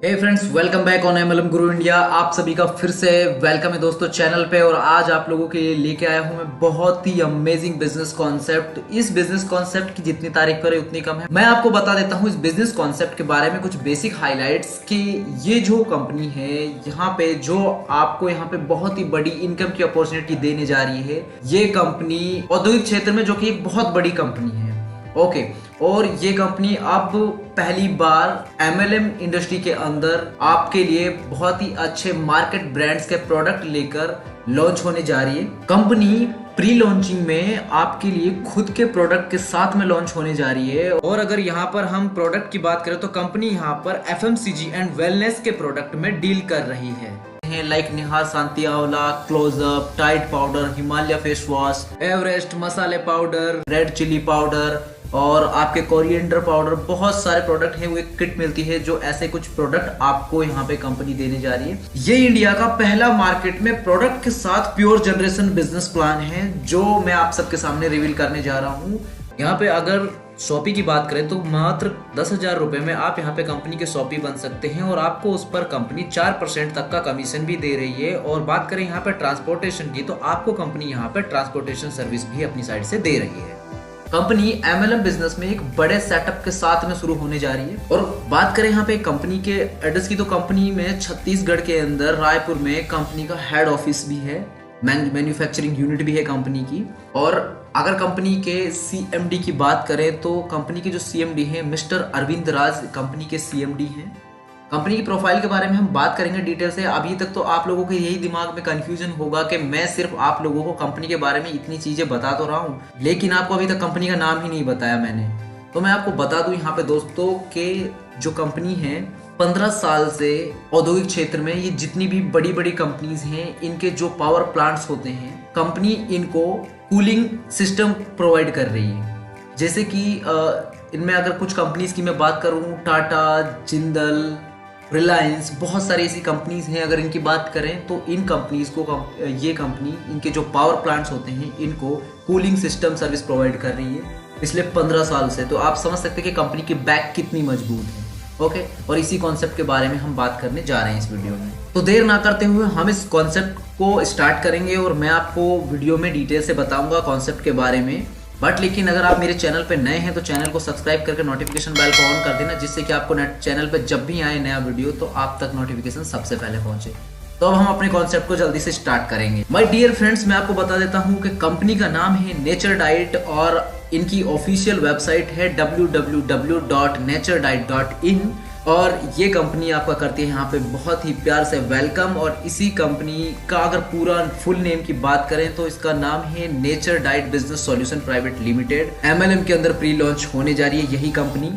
Hey friends, welcome back on MLM Guru India. आप सभी का फिर से वेलकम है दोस्तों चैनल पे। और आज आप लोगों के लिए लेके आया हूं मैं बहुत ही अमेजिंग बिजनेस कॉन्सेप्ट। इस बिजनेस कॉन्सेप्ट की जितनी तारीफ करे उतनी कम है। मैं आपको बता देता हूं इस बिजनेस कॉन्सेप्ट के बारे में कुछ बेसिक हाइलाइट्स कि ये जो कंपनी है यहाँ पे जो आपको यहाँ पे बहुत ही बड़ी इनकम की अपॉर्चुनिटी देने जा रही है। ये कंपनी औद्योगिक क्षेत्र में जो कि एक बहुत बड़ी कंपनी है। ओके और ये कंपनी अब पहली बार एमएलएम इंडस्ट्री के अंदर आपके लिए बहुत ही अच्छे मार्केट ब्रांड्स के प्रोडक्ट लेकर लॉन्च होने जा रही है। कंपनी प्री लॉन्चिंग में आपके लिए खुद के प्रोडक्ट के साथ में लॉन्च होने जा रही है। और अगर यहाँ पर हम प्रोडक्ट की बात करें तो कंपनी यहाँ पर एफएमसीजी एंड वेलनेस के प्रोडक्ट में डील कर रही है like Nihar Shanti Amla, closeup, tide powder, Himalaya face wash, Everest मसाले पाउडर, रेड चिली पाउडर और आपके कोरिएंडर पाउडर। बहुत सारे प्रोडक्ट हैं, वो एक किट मिलती है जो ऐसे कुछ प्रोडक्ट आपको यहाँ पे कंपनी देने जा रही है। ये इंडिया का पहला मार्केट में प्रोडक्ट के साथ प्योर जनरेशन बिजनेस प्लान है जो मैं आप सबके सामने रिवील करने जा रहा हूँ। यहाँ पे अगर शॉपी की बात करें तो मात्र 10,000 रुपए में आप यहाँ पे कंपनी के शॉपी बन सकते हैं और आपको उस पर कंपनी 4% तक का कमीशन भी दे रही है। और बात करें यहाँ पे ट्रांसपोर्टेशन की तो आपको कंपनी यहाँ पे ट्रांसपोर्टेशन सर्विस भी अपनी साइड से दे रही है। कंपनी एमएलएम बिजनेस में एक बड़े सेटअप के साथ में शुरू होने जा रही है। और बात करें यहाँ पे कंपनी के एड्रेस की तो कंपनी में छत्तीसगढ़ के अंदर रायपुर में कंपनी का हेड ऑफिस भी है, मैन्युफैक्चरिंग यूनिट भी है कंपनी की। और अगर कंपनी के सीएमडी की बात करें तो कंपनी के जो सीएमडी हैं मिस्टर अरविंद राज कंपनी के सीएमडी हैं। कंपनी की प्रोफाइल के बारे में हम बात करेंगे डिटेल से। अभी तक तो आप लोगों के यही दिमाग में कंफ्यूजन होगा कि मैं सिर्फ आप लोगों को कंपनी के बारे में इतनी चीजें बता तो रहा हूँ लेकिन आपको अभी तक कंपनी का नाम ही नहीं बताया मैंने। तो मैं आपको बता दूं यहाँ पे दोस्तों के जो कंपनी है 15 साल से औद्योगिक क्षेत्र में ये जितनी भी बड़ी बड़ी कंपनीज हैं इनके जो पावर प्लांट्स होते हैं कंपनी इनको कूलिंग सिस्टम प्रोवाइड कर रही है। जैसे कि इनमें अगर कुछ कंपनीज की मैं बात करूं, टाटा, जिंदल, रिलायंस, बहुत सारी ऐसी कंपनीज हैं। अगर इनकी बात करें तो इन कंपनीज को ये कंपनी इनके जो पावर प्लांट्स होते हैं इनको कूलिंग सिस्टम सर्विस प्रोवाइड कर रही है पिछले 15 साल से। तो आप समझ सकते हैं कि कंपनी की बैक कितनी मजबूत है। ओके और इसी कॉन्सेप्ट के बारे में हम बात करने जा रहे हैं इस वीडियो में। तो देर ना करते हुए हम इस कॉन्सेप्ट को स्टार्ट करेंगे और मैं आपको वीडियो में डिटेल से बताऊंगा कॉन्सेप्ट के बारे में। बट लेकिन अगर आप मेरे चैनल पे नए हैं तो चैनल को सब्सक्राइब करके नोटिफिकेशन बेल को ऑन कर देना जिससे कि आपको चैनल पे जब भी आए नया वीडियो तो आप तक नोटिफिकेशन सबसे पहले पहुंचे। तो अब हम अपने कॉन्सेप्ट को जल्दी से स्टार्ट करेंगे। माय डियर फ्रेंड्स, मैं आपको बता देता हूं कि कंपनी का नाम है नेचर डाइट और इनकी ऑफिशियल वेबसाइट है www.naturediet.in। और ये कंपनी आपका करती है यहाँ पे बहुत ही प्यार से वेलकम। और इसी कंपनी का अगर पूरा फुल नेम की बात करें तो इसका नाम है nature diet business solution private limited. MLM के अंदर प्री लॉन्च होने जा रही है यही कंपनी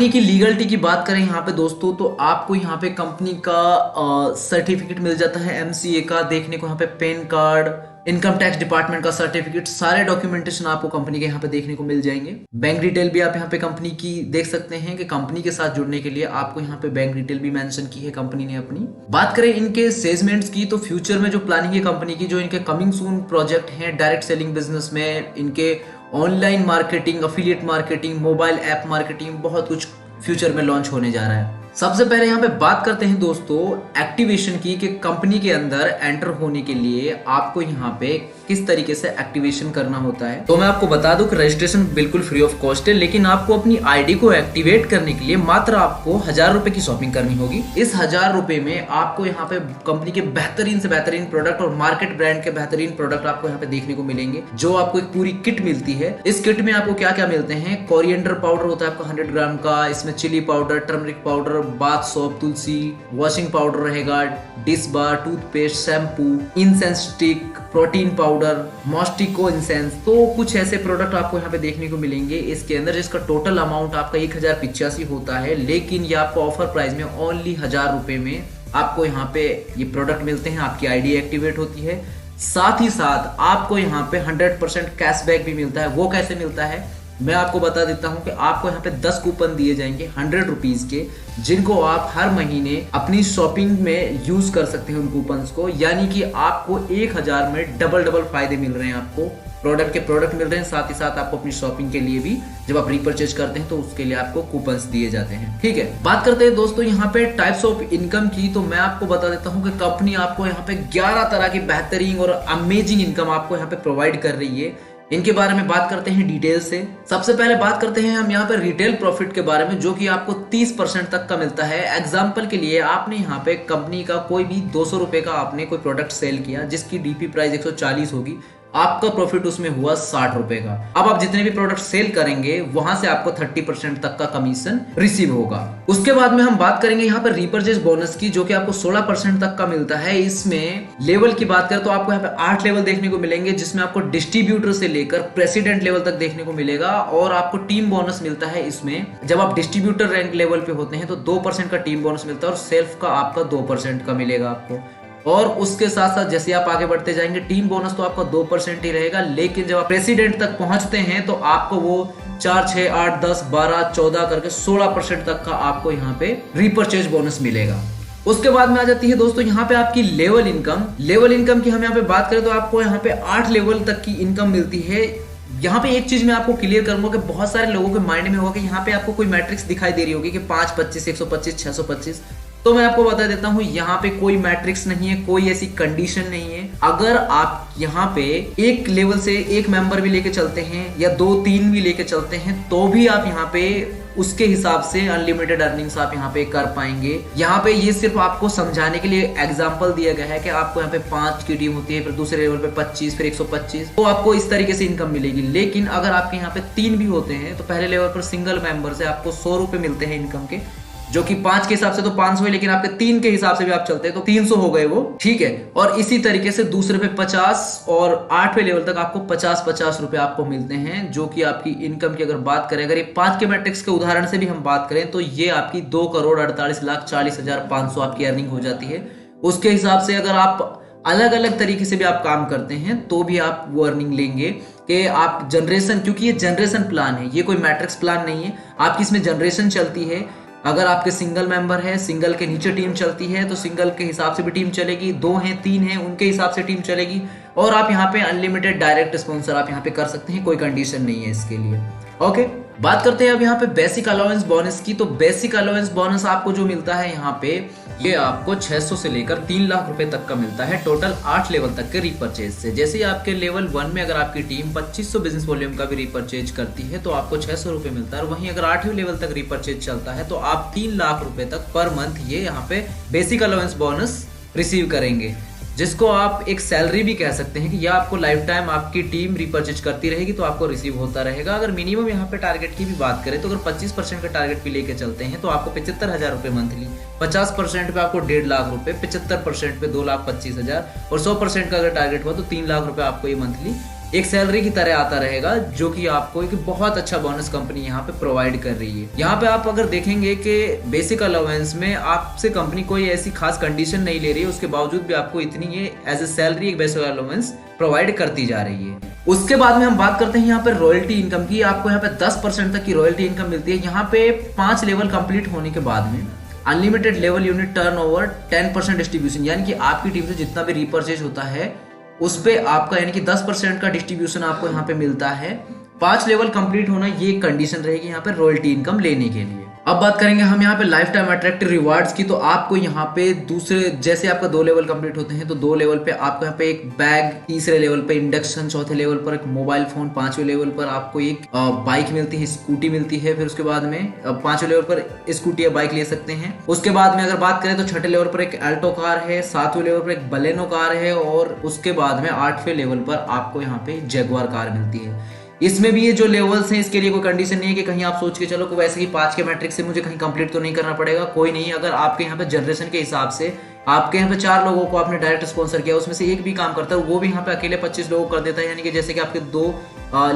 की लीगलिटी की बात करें यहाँ पे दोस्तों तो आपको यहाँ पे कंपनी का सर्टिफिकेट मिल जाता है एमसीए का देखने को, यहाँ पे pan card, income tax department का सर्टिफिकेट, सारे डॉक्यूमेंटेशन आपको कंपनी के यहाँ पे देखने को मिल जाएंगे। बैंक डिटेल भी आप यहाँ पे कंपनी की देख सकते हैं कि कंपनी के साथ जुड़ने के लिए आपको यहाँ पे बैंक डिटेल भी मेंशन की है कंपनी ने अपनी। बात करें इनके सेल्समेंट्स की तो फ्यूचर में जो प्लानिंग है कंपनी की, जो इनके कमिंग सून प्रोजेक्ट हैं डायरेक्ट सेलिंग बिजनेस में, इनके online marketing, affiliate marketing, mobile app marketing, बहुत कुछ फ्यूचर में लॉन्च होने जा रहा है। सबसे पहले यहाँ पे बात करते हैं दोस्तों एक्टिवेशन की कि कंपनी के अंदर एंटर होने के लिए आपको यहाँ पे किस तरीके से एक्टिवेशन करना होता है। तो मैं आपको बता दूं कि रजिस्ट्रेशन बिल्कुल फ्री ऑफ कॉस्ट है लेकिन आपको अपनी आईडी को एक्टिवेट करने के लिए मात्र आपको 1000 रुपए की शॉपिंग करनी होगी। इस 1000 रुपए में आपको यहाँ पे कंपनी के बेहतरीन से बेहतरीन प्रोडक्ट और मार्केट ब्रांड के बेहतरीन प्रोडक्ट आपको यहाँ पे देखने को मिलेंगे जो आपको एक पूरी किट मिलती है। इस किट में आपको क्या क्या मिलते हैं, कोरिएंडर पाउडर होता है आपका 100 ग्राम का, इसमें chilli powder, turmeric powder, bath soap, tulsi, washing powder रहेगा, dish bar, toothpaste, shampoo, incense stick, protein powder, mosquito incense. तो कुछ ऐसे प्रोडक्ट आपको यहाँ पे देखने को मिलेंगे इसके अंदर जिसका टोटल अमाउंट आपका 1085 होता है लेकिन ये आपको ऑफर प्राइस में ओनली 1000 रुपए में आपको यहाँ पे ये प्रोडक्ट मिलते हैं। आपकी आईडी एक्टिवेट होती है, साथ ही साथ आपको यहाँ पे 100% कैशबैक भी मिलता है। वो कैसे मिलता है मैं आपको बता देता हूं कि आपको यहाँ पे 10 कूपन दिए जाएंगे 100 रुपीज के जिनको आप हर महीने अपनी शॉपिंग में यूज कर सकते हैं उन कूपन्स को। यानी कि आपको 1000 में डबल फायदे मिल रहे हैं आपको प्रोडक्ट मिल रहे हैं, साथ ही साथ आपको अपनी शॉपिंग के लिए भी जब आप रीपरचेज करते हैं तो उसके लिए आपको कूपन्स दिए जाते हैं। ठीक है, बात करते हैं दोस्तों यहाँ पे टाइप्स ऑफ इनकम की। तो मैं आपको बता देता हूँ कि कंपनी आपको यहाँ पे 11 तरह की बेहतरीन और अमेजिंग इनकम आपको यहाँ पे प्रोवाइड कर रही है। इनके बारे में बात करते हैं डिटेल से। सबसे पहले बात करते हैं हम यहाँ पे रिटेल प्रॉफिट के बारे में, जो कि आपको 30% तक का मिलता है। एग्जाम्पल के लिए आपने यहाँ पे कंपनी का कोई भी 200 रुपए का आपने कोई प्रोडक्ट सेल किया जिसकी डीपी प्राइस 140 होगी, आपका प्रॉफिट उसमें हुआ 60 रुपए का। अब आप जितने भी प्रोडक्ट सेल करेंगे वहां से आपको 30% तक का कमीशन रिसीव होगा। उसके बाद में हम बात करेंगे यहाँ पर रीपरचेज बोनस की, जो कि आपको 16% तक का मिलता है। इसमें लेवल की बात करें तो आपको यहाँ पे 8 लेवल देखने को मिलेंगे, जिसमें आपको डिस्ट्रीब्यूटर से लेकर प्रेसिडेंट लेवल तक देखने को मिलेगा। और आपको टीम बोनस मिलता है इसमें, जब आप डिस्ट्रीब्यूटर रैंक लेवल पे होते हैं तो 2% का टीम बोनस मिलता है और सेल्फ का आपका 2% का मिलेगा आपको। और उसके साथ साथ जैसे आप आगे बढ़ते जाएंगे, टीम बोनस तो आपका 2% ही रहेगा, लेकिन जब आप प्रेसिडेंट तक पहुंचते हैं तो आपको वो 4, 6, 8, 10, 12, 14 करके 16% तक का आपको यहाँ पे रीपरचेज बोनस मिलेगा। उसके बाद में आ जाती है दोस्तों यहाँ पे आपकी लेवल इनकम की हम यहाँ पे बात करें तो आपको यहाँ पे 8 लेवल तक की इनकम मिलती है। यहाँ पे एक चीज मैं आपको क्लियर करूंगा कि बहुत सारे लोगों के माइंड में होगा कि यहाँ पे आपको कोई मैट्रिक्स दिखाई दे रही होगी कि 5, 25, 125, 625। तो मैं आपको बता देता हूं यहाँ पे कोई मैट्रिक्स नहीं है, कोई ऐसी कंडीशन नहीं है। अगर आप यहाँ पे एक लेवल से एक मेंबर भी लेके चलते हैं या 2-3 भी लेके चलते हैं तो भी आप यहाँ पे उसके हिसाब से अनलिमिटेड अर्निंग्स आप यहाँ पे कर पाएंगे। यहाँ पे ये सिर्फ आपको समझाने के लिए एग्जांपल दिया गया है कि आपको यहाँ पे 5 की टीम होती है, फिर दूसरे लेवल पे 25, फिर 125, तो आपको इस तरीके से इनकम मिलेगी। लेकिन अगर आपके यहाँ पे 3 भी होते हैं तो पहले लेवल पर सिंगल मेंबर से आपको 100 रुपए मिलते हैं इनकम के, जो कि 5 के हिसाब से तो 500 है, लेकिन आपके 3 के हिसाब से भी आप चलते हैं तो 300 हो गए वो। ठीक है, और इसी तरीके से दूसरे पे 50 और 8वें लेवल तक आपको 50-50 रुपए आपको मिलते हैं, जो कि आपकी इनकम की अगर बात करें, अगर ये 5 के मैट्रिक्स के उदाहरण से भी हम बात करें तो ये आपकी 2,48,40,500 आपकी अर्निंग हो जाती है। उसके हिसाब से अगर आप अलग अलग तरीके से भी आप काम करते हैं तो भी आप वो अर्निंग लेंगे कि आप जनरेशन, क्योंकि ये जनरेशन प्लान है, ये कोई मैट्रिक्स प्लान नहीं है, आपकी इसमें जनरेशन चलती है। अगर आपके सिंगल मेंबर है, सिंगल के नीचे टीम चलती है तो सिंगल के हिसाब से भी टीम चलेगी, 2 हैं 3 हैं उनके हिसाब से टीम चलेगी। और आप यहाँ पे अनलिमिटेड डायरेक्ट स्पॉन्सर आप यहाँ पे कर सकते हैं, कोई कंडीशन नहीं है इसके लिए। ओके, बात करते हैं अब यहाँ पे बेसिक अलाउंस बोनस की। तो बेसिक अलाउंस बोनस आपको जो मिलता है यहाँ पे, ये आपको 600 से लेकर 3 लाख रुपए तक का मिलता है, टोटल 8 लेवल तक के रिपर्चेज से। जैसे ही आपके लेवल 1 में अगर आपकी टीम 2500 बिजनेस वॉल्यूम का भी रिपर्चेज करती है तो आपको 600 रुपए मिलता है, और वहीं अगर 8वें लेवल तक रिपर्चेज चलता है तो आप 3 लाख रुपए तक पर मंथ ये यहाँ पे बेसिक अलाउंस बोनस रिसीव करेंगे, जिसको आप एक सैलरी भी कह सकते हैं कि यह आपको लाइफ टाइम आपकी टीम रिपर्चेज करती रहेगी तो आपको रिसीव होता रहेगा। अगर मिनिमम यहाँ पे टारगेट की भी बात करें तो अगर 25% का टारगेट भी लेके चलते हैं तो आपको 75,000 रुपए मंथली, 50% पे आपको 1.5 लाख रुपए, 75% पे 2,25,000 और 100% का अगर टारगेट हुआ तो 3 लाख रुपए आपको ये मंथली एक सैलरी की तरह आता रहेगा, जो कि आपको एक बहुत अच्छा बोनस कंपनी यहाँ पे प्रोवाइड कर रही है। यहाँ पे आप अगर देखेंगे कि बेसिक अलाउंस में आपसे कंपनी कोई ऐसी खास कंडीशन नहीं ले रही है, उसके बावजूद भी आपको इतनी ये एज ए सैलरी एक बेसिक अलाउंस प्रोवाइड करती जा रही है। उसके बाद में हम बात करते हैं यहाँ पे रॉयल्टी इनकम की। आपको यहाँ पे 10% तक की रॉयल्टी इनकम मिलती है। यहाँ पे 5 लेवल कंप्लीट होने के बाद में unlimited level unit turnover 10% distribution, यानी कि आपकी टीम से जितना भी रिपर्चेज होता है उस पे आपका यानी कि 10% का डिस्ट्रीब्यूशन आपको यहाँ पे मिलता है। 5 लेवल कंप्लीट होना ये कंडीशन रहेगी यहाँ पे रॉयल्टी इनकम लेने के लिए। अब बात करेंगे हम यहाँ पे लाइफ टाइम अट्रैक्टिव रिवार्ड्स की। तो आपको यहाँ पे दूसरे, जैसे आपका 2 लेवल कंप्लीट होते हैं तो 2 लेवल पे आपको यहाँ पे एक बैग, 3रे लेवल पे इंडक्शन, 4थे लेवल पर एक मोबाइल फोन, 5वें लेवल पर आपको एक बाइक मिलती है, स्कूटी मिलती है। फिर उसके बाद में 5वें लेवल पर स्कूटी या बाइक ले सकते हैं। उसके बाद में अगर बात करें तो 6ठे लेवल पर एक अल्टो कार है, 7वें लेवल पर एक बलेनो कार है, और उसके बाद में 8वें लेवल पर आपको यहाँ पे जगुआर कार मिलती है। इसमें भी ये जो लेवल्स हैं इसके लिए कोई कंडीशन नहीं है कि कहीं आप सोच के चलो कि वैसे ही 5 के मैट्रिक से मुझे कहीं कंप्लीट तो नहीं करना पड़ेगा, कोई नहीं। अगर आपके यहाँ पे जनरेशन के हिसाब से आपके यहाँ पे 4 लोगों को आपने डायरेक्ट स्पॉन्सर किया, उसमें से एक भी काम करता है, वो भी यहाँ पे अकेले 25 लोगों को कर देता है, यानी कि जैसे कि आपके 2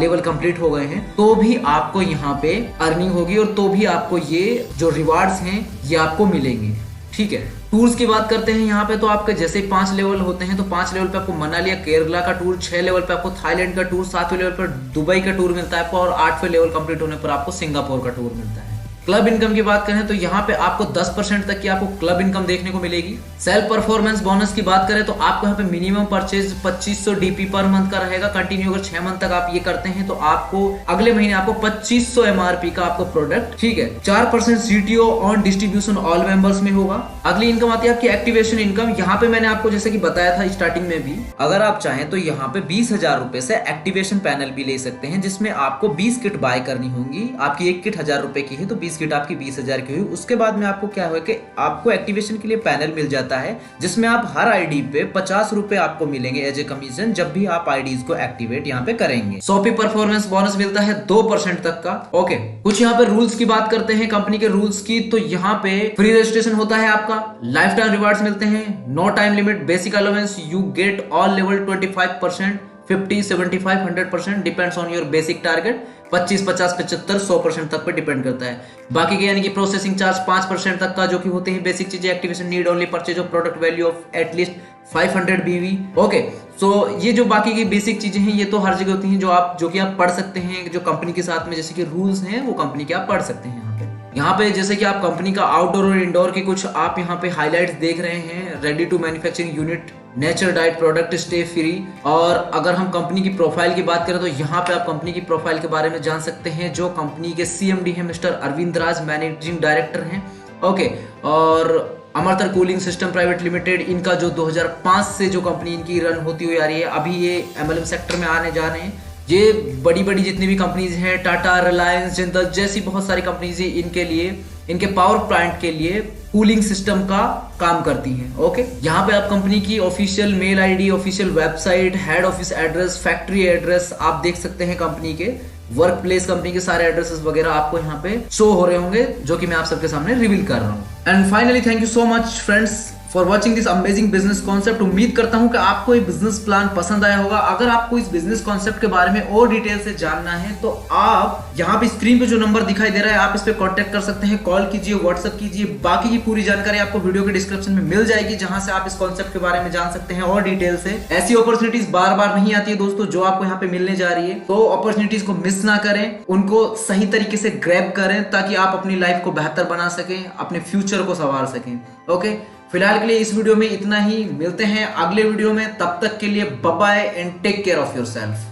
लेवल कंप्लीट हो गए हैं तो भी आपको यहाँ पे अर्निंग होगी और तो भी आपको ये जो रिवार्ड्स हैं ये आपको मिलेंगे। ठीक है, टूर्स की बात करते हैं यहाँ पे। तो आपके जैसे 5 लेवल होते हैं तो 5 लेवल पे आपको मनाली या केरला का टूर, 6 लेवल पे आपको थाईलैंड का टूर, 7वें लेवल पर दुबई का टूर मिलता है आपको, और 8वें लेवल कंप्लीट होने पर आपको सिंगापुर का टूर मिलता है। क्लब इनकम की बात करें तो यहाँ पे आपको 10% तक की आपको क्लब इनकम देखने को मिलेगी। सेल्फ परफॉर्मेंस बोनस की बात करें तो आपको यहाँ पे minimum purchase 2500 DP per month का रहेगा। कंटिन्यू अगर 6 मंथ तक आप ये करते हैं तो आपको अगले महीने आपको 2500 एमआरपी का आपको प्रोडक्ट, ठीक है। 4% CTO on distribution all members में होगा। अगली इनकम आती है आपकी एक्टिवेशन इनकम। यहाँ पे मैंने आपको जैसे कि बताया था स्टार्टिंग में भी, अगर आप चाहें तो यहाँ पे 20,000 रुपए से एक्टिवेशन पैनल भी ले सकते हैं, जिसमें आपको 20 किट बाय करनी होंगी। आपकी एक किट 1000 रुपए की है तो 20 किट आपकी 20,000 की हुई। उसके बाद में आपको क्या हुआ कि आपको एक्टिवेशन के लिए पैनल मिल जाता है, जिसमें आप हर आईडी पे 50 रुपए आपको मिलेंगे एज ए कमीशन जब भी आप आईडीज को एक्टिवेट यहाँ पे करेंगे। शॉपी परफॉर्मेंस बोनस मिलता है 2% तक का। ओके, कुछ यहाँ पे रूल्स की बात करते हैं कंपनी के रूल्स की। तो यहाँ पे फ्री रजिस्ट्रेशन होता है आपका, लाइफ टाइम रिवार्ड्स मिलते हैं, no time limit, basic allowance you get all level 25%, 50, 75, 100% depends on your basic target. 25, 50, 75, 100% तक पे डिपेंड करता है। बाकी के यानी कि प्रोसेसिंग चार्ज 5% तक का जो कि होते हैं बेसिक चीजें। Activation need only purchase of product value of at least 500 BV। Okay, so ये जो बाकी की बेसिक चीजें हैं ये तो हर जगह होती हैं, जो कि आप पढ़ सकते हैं, जो कंपनी के साथ में जैसे कि रूल्स हैं वो कंपनी के आप पढ़ सकते हैं। यहाँ पे जैसे कि आप कंपनी का आउटडोर और इंडोर के कुछ आप यहाँ पे हाइलाइट्स देख रहे हैं। Ready to manufacturing unit, nature diet product, stay free. और अगर हम कंपनी की प्रोफाइल की बात करें तो यहाँ पे आप कंपनी की प्रोफाइल के बारे में जान सकते हैं। जो कंपनी के CMD हैं मिस्टर अरविंद राज, मैनेजिंग डायरेक्टर हैं। ओके, और अमरतर कूलिंग सिस्टम प्राइवेट लिमिटेड, इनका जो 2005 से जो कंपनी इनकी रन होती हुई आ रही है, अभी ये MLM सेक्टर में आने जा रहे हैं। ये बड़ी बड़ी जितनी भी कंपनीज हैं, टाटा, रिलायंस, जिंदल जैसी बहुत सारी कंपनीज इनके लिए, इनके पावर प्लांट के लिए कूलिंग सिस्टम का काम करती हैं। ओके, यहाँ पे आप कंपनी की official mail ID, official website, head office address, factory address आप देख सकते हैं। कंपनी के वर्क प्लेस, कंपनी के सारे एड्रेसेस वगैरह आपको यहाँ पे शो हो रहे होंगे, जो कि मैं आप सबके सामने रिवील कर रहा हूँ। And finally thank you so much friends for watching this amazing business concept. उम्मीद करता हूं कि आपको ये बिजनेस प्लान पसंद आया होगा। अगर आपको इस बिजनेस कॉन्सेप्ट के बारे में और डिटेल से जानना है तो आप यहाँ पे स्क्रीन पे जो नंबर दिखाई दे रहा है आप इस पे कांटेक्ट कर सकते हैं, कॉल कीजिए, व्हाट्सएप कीजिए। बाकी की पूरी जानकारी आपको वीडियो के डिस्क्रिप्शन में मिल जाएगी, जहां से आप इस कॉन्सेप्ट के बारे में जान सकते हैं और डिटेल से। ऐसी अपॉर्चुनिटीज बार बार नहीं आती है दोस्तों, जो आपको यहाँ पे मिलने जा रही है। तो अपॉर्चुनिटीज को मिस ना करें, उनको सही तरीके से ग्रैब करें, ताकि आप अपनी लाइफ को बेहतर बना सकें, अपने फ्यूचर को संवार सकें। ओके, फिलहाल के लिए इस वीडियो में इतना ही। मिलते हैं अगले वीडियो में, तब तक के लिए bye bye and take care of yourself.